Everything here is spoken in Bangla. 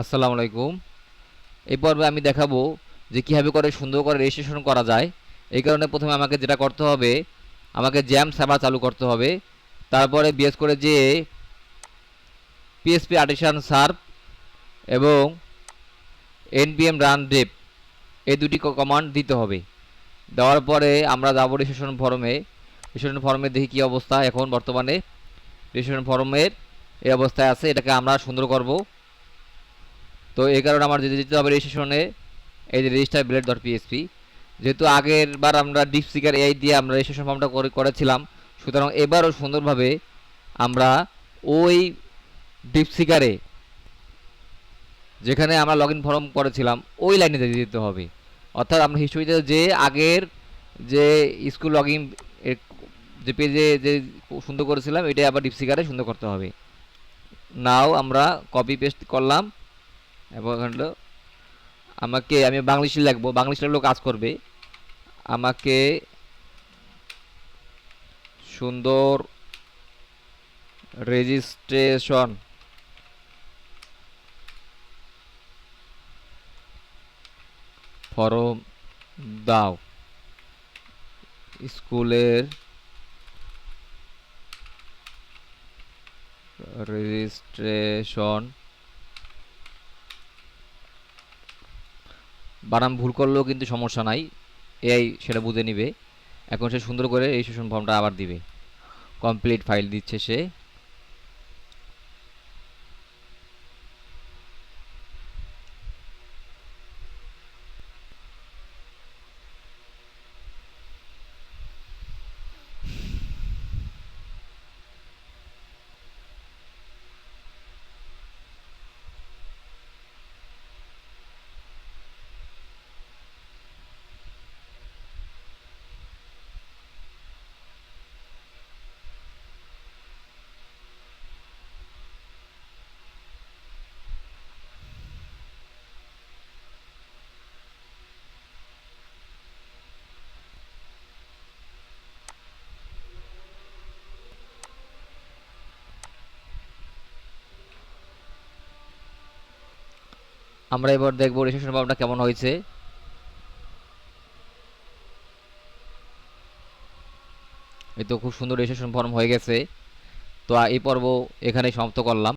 আসসালামু আলাইকুম। এই পর্বে আমি দেখাবো যে কীভাবে করে সুন্দর করে রেজিস্ট্রেশন করা যায়। এই কারণে প্রথমে আমাকে যেটা করতে হবে, আমাকে জ্যাম সার্ভার চালু করতে হবে। তারপরে বিএস করে যে পিএসপি আর্টিসান সার্ভ এবং এনপিএম রান ডেপ এই দুটি কমান্ড দিতে হবে। দেওয়ার পরে আমরা যাব রেজিস্ট্রেশন ফর্মে। রেজিস্ট্রেশন ফর্মে দেখি কী অবস্থা এখন বর্তমানে। রেজিস্ট্রেশন ফর্মের এই অবস্থায় আছে, এটাকে আমরা সুন্দর করব। তো এই কারণে আমার যেতে হবে রেজিস্ট্রেশনে, এই যে রেজিস্টার ব্লেড ডট পিএসপি। যেহেতু আগের বার আমরা ডিপসিকার এআই দিয়ে আমরা রেজিস্ট্রেশন ফর্মটা করেছিলাম, সুতরাং এবারও সুন্দরভাবে আমরা ওই ডিপসিকারে যেখানে আমরা লগ ইন ফর্ম করেছিলাম ওই লাইনে দিয়ে দিতে হবে। অর্থাৎ আমরা হিস্ট্রিতে যে আগের যে স্কুল লগ ইন যে পেজে যে সুন্দর করেছিলাম এটাই আবার ডিপসিকারে সুন্দর করতে হবে। নাও আমরা কপি পেস্ট করলাম এবং আমি বাংলিশে লিখবো, বাংলিশ লিখলেও কাজ করবে। আমাকে সুন্দর রেজিস্ট্রেশন ফর্ম দাও, স্কুলের রেজিস্ট্রেশন। বানান ভুল করলেও কিন্তু সমস্যা নাই, এআই সেটা বুঝে নিবে। এখন সে সুন্দর করে রেজিস্ট্রেশন ফর্মটা আবার দিবে। কমপ্লিট ফাইল দিচ্ছে সে। আমরা এবার দেখবো রেজিস্ট্রেশন ফর্মটা কেমন হয়েছে। এই তো খুব সুন্দর রেজিস্ট্রেশন ফর্ম হয়ে গেছে। তো এই পর্ব এখানেই সমাপ্ত করলাম।